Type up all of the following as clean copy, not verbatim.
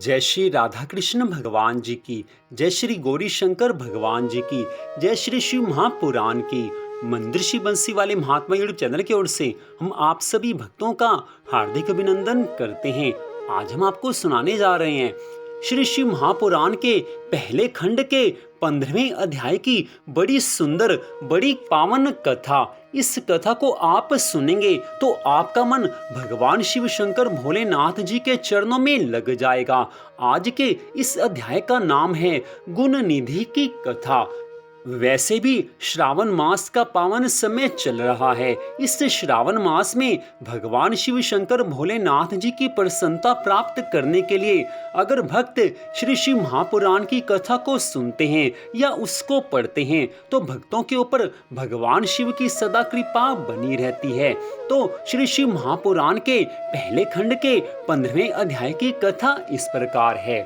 जय श्री राधा कृष्ण भगवान जी की, जय श्री गौरी शंकर भगवान जी की, जय श्री शिव महापुराण की। मंदिर श्री बंसी वाले महात्मा यूट्यूब चैनल की ओर से हम आप सभी भक्तों का हार्दिक अभिनंदन करते हैं। आज हम आपको सुनाने जा रहे हैं श्री शिव महापुराण के पहले खंड के 15वें अध्याय की बड़ी सुंदर बड़ी पावन कथा। इस कथा को आप सुनेंगे तो आपका मन भगवान शिव शंकर भोलेनाथ जी के चरणों में लग जाएगा। आज के इस अध्याय का नाम है गुण निधि की कथा। वैसे भी श्रावण मास का पावन समय चल रहा है। इस श्रावण मास में भगवान शिव शंकर भोलेनाथ जी की प्रसन्नता प्राप्त करने के लिए अगर भक्त श्री शिव महापुराण की कथा को सुनते हैं या उसको पढ़ते हैं तो भक्तों के ऊपर भगवान शिव की सदा कृपा बनी रहती है। तो श्री शिव महापुराण के पहले खंड के 15वें अध्याय की कथा इस प्रकार है।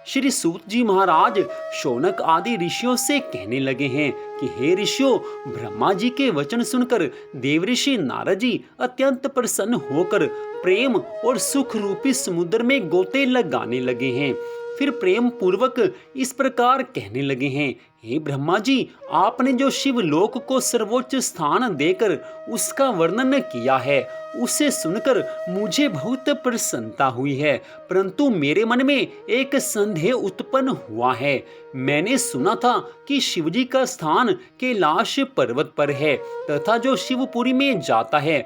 श्री सूत जी महाराज शौनक आदि ऋषियों से कहने लगे हैं कि हे ऋषियों, ब्रह्मा जी के वचन सुनकर देवऋषि नारद जी अत्यंत प्रसन्न होकर प्रेम और सुख रूपी समुद्र में गोते लगाने लगे हैं। फिर प्रेम पूर्वक इस प्रकार कहने लगे हैं, हे ब्रह्मा जी, आपने जो शिवलोक को सर्वोच्च स्थान देकर उसका वर्णन किया है उसे सुनकर मुझे बहुत प्रसन्नता हुई है, परंतु मेरे मन में एक संदेह उत्पन्न हुआ है। मैंने सुना था कि शिवजी का स्थान कैलाश पर्वत पर है तथा जो शिवपुरी में जाता है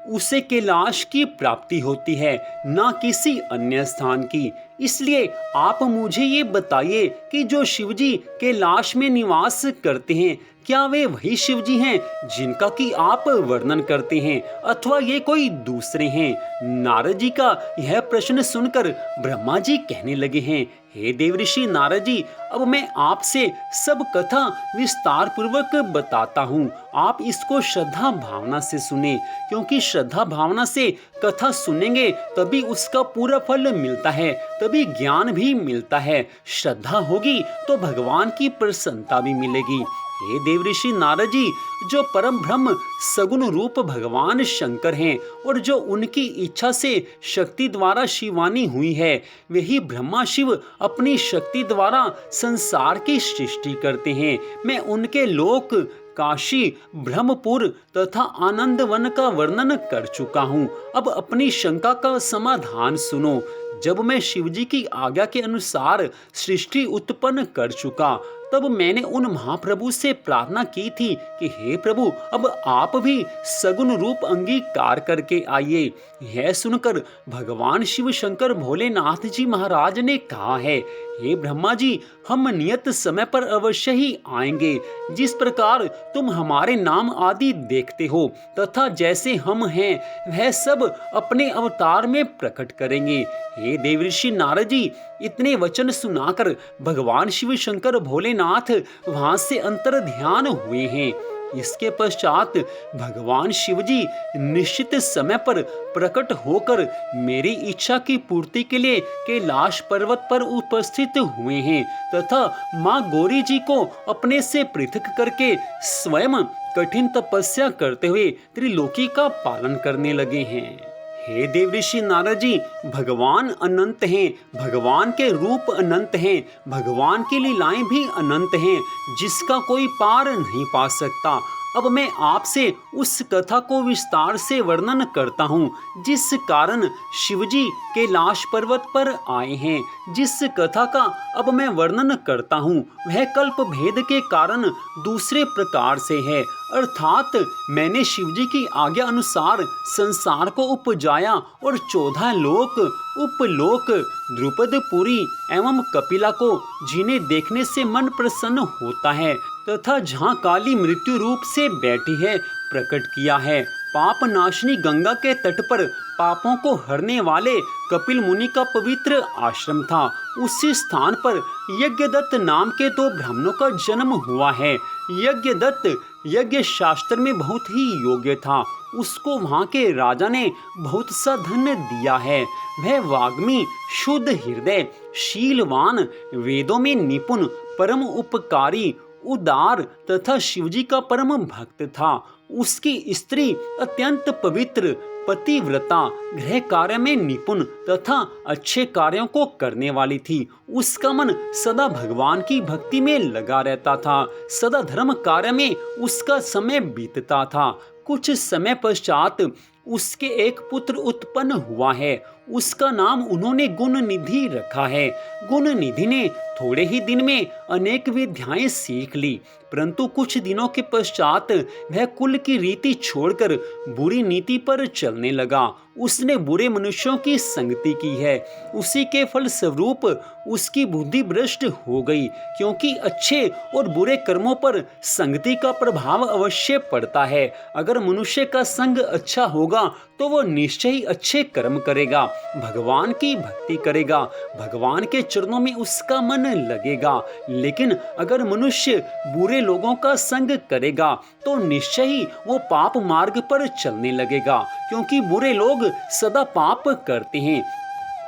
उसे कैलाश की प्राप्ति होती है, न किसी अन्य स्थान की। इसलिए आप मुझे ये बताइए कि जो शिवजी कैलाश में निवास करते हैं क्या वे वही शिवजी हैं जिनका कि आप वर्णन करते हैं अथवा ये कोई दूसरे हैं? नारद जी का यह प्रश्न सुनकर ब्रह्मा जी कहने लगे हैं, हे देवऋषि नारद जी, अब मैं आपसे सब कथा विस्तार पूर्वक बताता हूँ। आप इसको श्रद्धा भावना से सुने, क्योंकि श्रद्धा भावना से कथा सुनेंगे तभी उसका पूरा फल मिलता है, तभी ज्ञान भी मिलता है। श्रद्धा होगी तो भगवान की प्रसन्नता भी मिलेगी। हे देवऋषि नारद जी, जो परम ब्रह्म सगुण रूप भगवान शंकर हैं और जो उनकी इच्छा से शक्ति द्वारा शिवानी हुई है, वही ब्रह्मा शिव अपनी शक्ति द्वारा संसार की सृष्टि करते हैं। मैं उनके लोक काशी, ब्रह्मपुर तथा आनंद वन का वर्णन कर चुका हूँ। अब अपनी शंका का समाधान सुनो। जब मैं शिवजी की आज्ञा के अनुसार सृष्टि उत्पन्न कर चुका तब मैंने उन महाप्रभु से प्रार्थना की थी कि हे प्रभु, अब आप भी सगुण रूप अंगीकार करके आइए। यह सुनकर भगवान शिव शंकर भोलेनाथ जी महाराज ने कहा है, हे ब्रह्मा जी, हम नियत समय पर अवश्य ही आएंगे। जिस प्रकार तुम हमारे नाम आदि देखते हो तथा जैसे हम हैं वह सब अपने अवतार में प्रकट करेंगे। हे देवऋषि नारद जी, इतने वचन सुनाकर भगवान शिव शंकर भोलेनाथ वहां से अंतर ध्यान हुए हैं। इसके पश्चात भगवान शिवजी निश्चित समय पर प्रकट होकर मेरी इच्छा की पूर्ति के लिए कैलाश पर्वत पर उपस्थित हुए हैं तथा माँ गौरी जी को अपने से पृथक करके स्वयं कठिन तपस्या करते हुए त्रिलोकी का पालन करने लगे हैं। हे देवऋषि नारद जी, भगवान अनंत हैं, भगवान के रूप अनंत हैं, भगवान की लीलाएं भी अनंत हैं, जिसका कोई पार नहीं पा सकता। अब मैं आपसे उस कथा को विस्तार से वर्णन करता हूँ जिस कारण शिवजी कैलाश पर्वत पर आए हैं। जिस कथा का अब मैं वर्णन करता हूँ वह कल्प भेद के कारण दूसरे प्रकार से है, अर्थात मैंने शिवजी की आज्ञा अनुसार संसार को उपजाया और 14 लोक, उपलोक, द्रुपदपुरी एवं कपिला को, जिन्हें देखने से मन प्रसन्न होता है तथा जहाँ काली मृत्यु रूप से बैठी है, प्रकट किया है। पाप नाशनी गंगा के तट पर पापों को हरने वाले कपिल मुनि का पवित्र आश्रम था। उसी स्थान पर यज्ञदत्त नाम के 2 ब्राह्मणों का जन्म हुआ है। यज्ञदत्त यज्ञ शास्त्र में बहुत ही योग्य था। उसको वहाँ के राजा ने बहुत सा धन दिया है। वह वाग्मी, शुद्ध हृदय, शीलवान, वेदों में निपुण, परम उपकारी, उदार तथा शिवजी का परम भक्त था। उसकी स्त्री अत्यंत पवित्र, पतिव्रता, गृह कार्य में निपुण तथा अच्छे कार्यों को करने वाली थी। उसका मन सदा भगवान की भक्ति में लगा रहता था। सदा धर्म कार्य में उसका समय बीतता था। कुछ समय पश्चात उसके एक पुत्र उत्पन्न हुआ है। उसका नाम उन्होंने गुण निधि रखा है। गुण निधि ने थोड़े ही दिन में अनेक विद्याएं सीख ली, परंतु कुछ दिनों के पश्चात वह कुल की रीति छोड़कर बुरी नीति पर चलने लगा। उसने बुरे मनुष्यों की संगति की है। उसी के फल स्वरूप उसकी बुद्धि भ्रष्ट हो गई, क्योंकि अच्छे और बुरे कर्मों पर संगति का प्रभाव अवश्य पड़ता है। अगर मनुष्य का संग अच्छा होगा तो वह निश्चय ही अच्छे कर्म करेगा, भगवान की भक्ति करेगा, भगवान के चरणों में उसका मन लगेगा। लेकिन अगर मनुष्य बुरे लोगों का संग करेगा तो निश्चय ही वो पाप मार्ग पर चलने लगेगा, क्योंकि बुरे लोग सदा पाप करते हैं।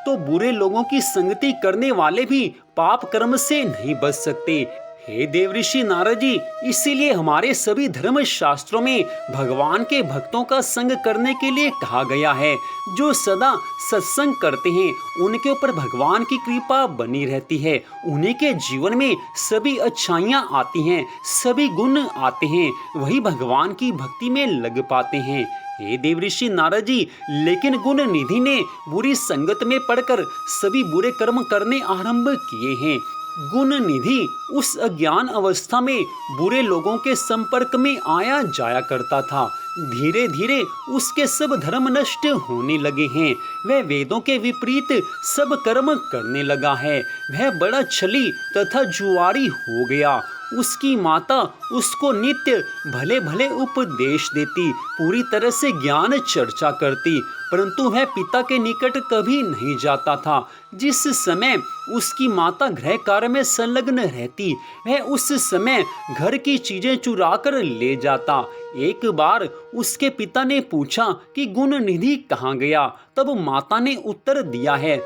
तो बुरे लोगों की संगति करने वाले भी पाप कर्म से नहीं बच सकते। हे देवऋषि नारद जी, इसीलिए हमारे सभी धर्म शास्त्रों में भगवान के भक्तों का संग करने के लिए कहा गया है। जो सदा सत्संग करते हैं उनके ऊपर भगवान की कृपा बनी रहती है। उन्हीं के जीवन में सभी अच्छाइयाँ आती हैं, सभी गुण आते हैं, वही भगवान की भक्ति में लग पाते हैं। हे देवऋषि नारद जी, लेकिन गुण निधि ने बुरी संगत में पड़कर सभी बुरे कर्म करने आरंभ किए हैं। गुण निधि उस अज्ञान अवस्था में बुरे लोगों के संपर्क में आया जाया करता था। धीरे धीरे उसके सब धर्म नष्ट होने लगे हैं। वह वेदों के विपरीत सब कर्म करने लगा है। वह बड़ा छली तथा जुआरी हो गया। उसकी माता उसको नित्य भले भले उपदेश देती, पूरी तरह से ज्ञान चर्चा करती, परंतु वह पिता के निकट कभी नहीं जाता था। जिस समय उसकी माता गृह कार्य में संलग्न रहती, वह उस समय घर की चीजें चुरा कर ले जाता। एक बार उसके पिता ने पूछा कि गुण निधि कहाँ गया। तब माता ने उत्तर दिया है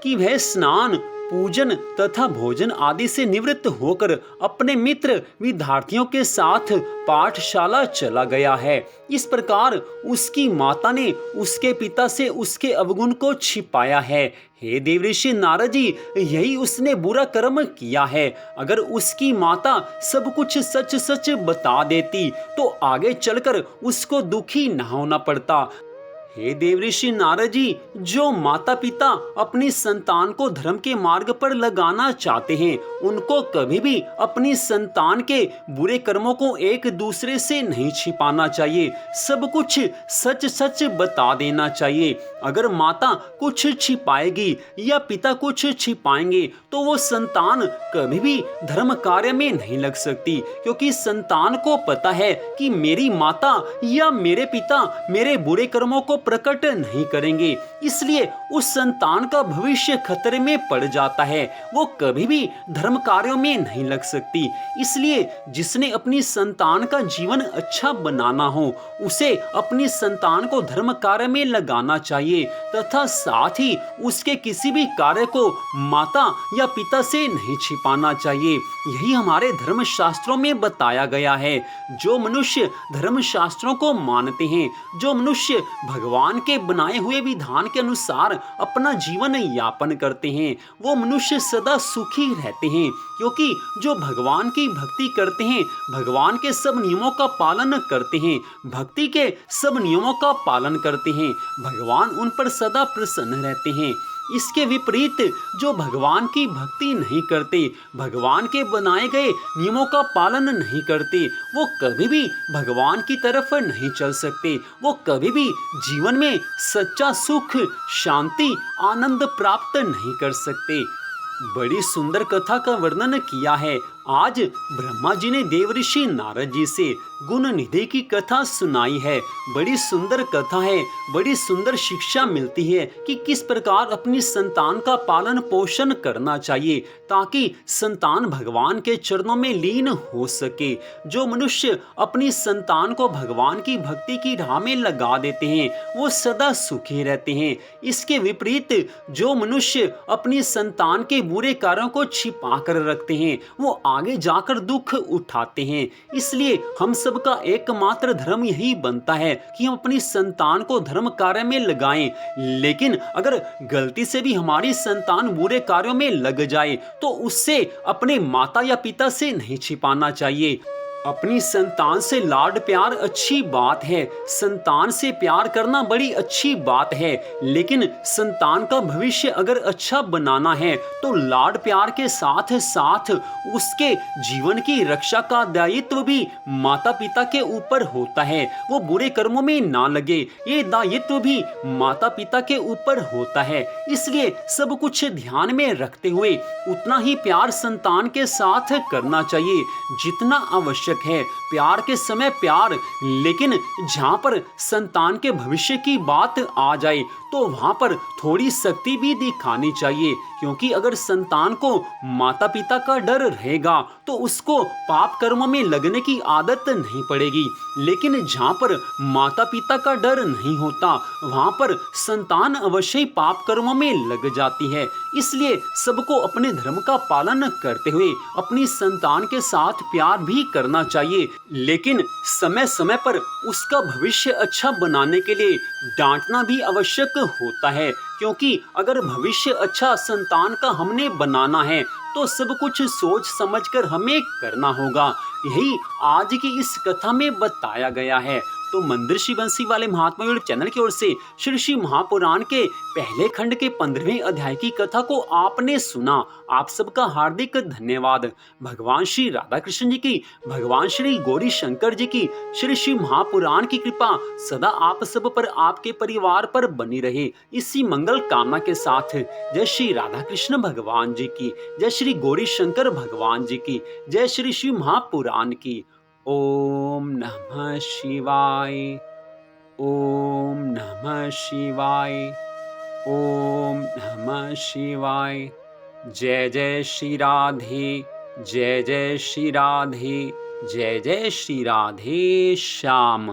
कि वह स्नान, पूजन तथा भोजन आदि से निवृत्त होकर अपने मित्र विद्यार्थियों के साथ पाठशाला चला गया है। इस प्रकार उसकी माता ने उसके पिता से उसके अवगुण को छिपाया है। हे देवऋषि नारद जी, यही उसने बुरा कर्म किया है। अगर उसकी माता सब कुछ सच सच बता देती तो आगे चलकर उसको दुखी न होना पड़ता। हे देवऋषि नारद जी, जो माता पिता अपनी संतान को धर्म के मार्ग पर लगाना चाहते हैं, उनको कभी भी अपनी संतान के बुरे कर्मों को एक दूसरे से नहीं छिपाना चाहिए। सब कुछ सच सच बता देना चाहिए। अगर माता कुछ छिपाएगी या पिता कुछ छिपाएंगे तो वो संतान कभी भी धर्म कार्य में नहीं लग सकती, क्योंकि संतान को पता है कि मेरी माता या मेरे पिता मेरे बुरे कर्मों को प्रकट नहीं करेंगे। इसलिए उस संतान का भविष्य खतरे में पड़ जाता है। वो कभी भी धर्म कार्यों में नहीं लग सकती। इसलिए जिसने अपनी संतान का जीवन अच्छा बनाना हो, उसे अपनी संतान को धर्म कार्य में लगाना चाहिए तथा साथ ही उसके किसी भी कार्य को माता या पिता से नहीं छिपाना चाहिए। यही हमारे धर्म शास्त्रों में बताया गया है। जो मनुष्य धर्म शास्त्रों को मानते हैं, जो मनुष्य भगवान के बनाए हुए विधान के अनुसार अपना जीवन यापन करते हैं, वो मनुष्य सदा सुखी रहते हैं, क्योंकि जो भगवान की भक्ति करते हैं, भगवान के सब नियमों का पालन करते हैं, भक्ति के सब नियमों का पालन करते हैं, भगवान उन पर सदा प्रसन्न रहते हैं। इसके विपरीत जो भगवान की भक्ति नहीं करते, भगवान के बनाए गए नियमों का पालन नहीं करते, वो कभी भी भगवान की तरफ नहीं चल सकते। वो कभी भी जीवन में सच्चा सुख, शांति, आनंद प्राप्त नहीं कर सकते। बड़ी सुंदर कथा का वर्णन किया है। आज ब्रह्मा जी ने देवऋषि नारद जी से गुण निधि की कथा सुनाई है। बड़ी सुंदर कथा है, बड़ी सुंदर शिक्षा मिलती है कि किस प्रकार अपनी संतान का पालन पोषण करना चाहिए ताकि संतान भगवान के चरणों में लीन हो सके। जो मनुष्य अपनी संतान को भगवान की भक्ति की राह में लगा देते हैं, वो सदा सुखी रहते हैं। इसके विपरीत जो मनुष्य अपनी संतान के बुरे कार्यों को छिपा कर रखते हैं, वो आगे जाकर दुख उठाते हैं। इसलिए हम सबका एकमात्र धर्म यही बनता है कि हम अपनी संतान को धर्म कार्य में लगाएं। लेकिन अगर गलती से भी हमारी संतान बुरे कार्यों में लग जाए तो उससे अपने माता या पिता से नहीं छिपाना चाहिए। अपनी संतान से लाड प्यार अच्छी बात है, संतान से प्यार करना बड़ी अच्छी बात है, लेकिन संतान का भविष्य अगर अच्छा बनाना है तो लाड प्यार के साथ साथ उसके जीवन की रक्षा का दायित्व भी माता पिता के ऊपर होता है। वो बुरे कर्मों में ना लगे, ये दायित्व भी माता पिता के ऊपर होता है। इसलिए सब कुछ ध्यान में रखते हुए उतना ही प्यार संतान के साथ करना चाहिए जितना आवश्यक है। प्यार के समय प्यार, लेकिन जहां पर संतान के भविष्य की बात आ जाए तो वहां पर थोड़ी सख्ती भी दिखानी चाहिए, क्योंकि अगर संतान को माता पिता का डर रहेगा तो उसको पाप कर्मों में लगने की आदत नहीं पड़ेगी। लेकिन जहां पर माता पिता का डर नहीं होता वहां पर संतान अवश्य ही पाप कर्मों में लग जाती है। इसलिए सबको अपने धर्म का पालन करते हुए अपनी संतान के साथ प्यार भी करना चाहिए, लेकिन समय समय पर उसका भविष्य अच्छा बनाने के लिए डांटना भी आवश्यक होता है। क्योंकि अगर भविष्य अच्छा संतान का हमने बनाना है तो सब कुछ सोच समझकर हमें करना होगा। यही आज की इस कथा में बताया गया है। तो मंदिर बंसी वाले महात्मा यूट्यूब चैनल की ओर से श्री श्री महापुराण के पहले खंड के 15वें अध्याय की कथा को आपने सुना। आप सबका हार्दिक धन्यवाद। भगवान श्री राधा कृष्ण जी की, भगवान श्री गौरी शंकर जी की, श्री श्री महापुराण की कृपा सदा आप सब पर, आपके परिवार पर बनी रहे, इसी मंगल कामना के साथ जय श्री राधा कृष्ण भगवान जी की, जय श्री गौरी शंकर भगवान जी की, जय श्री श्री महापुराण की। ओम नमः शिवाय, ओम नमः शिवाय, ओम नमः शिवाय। जय जय श्री राधे, जय जय श्री राधे, जय जय श्री राधे श्याम।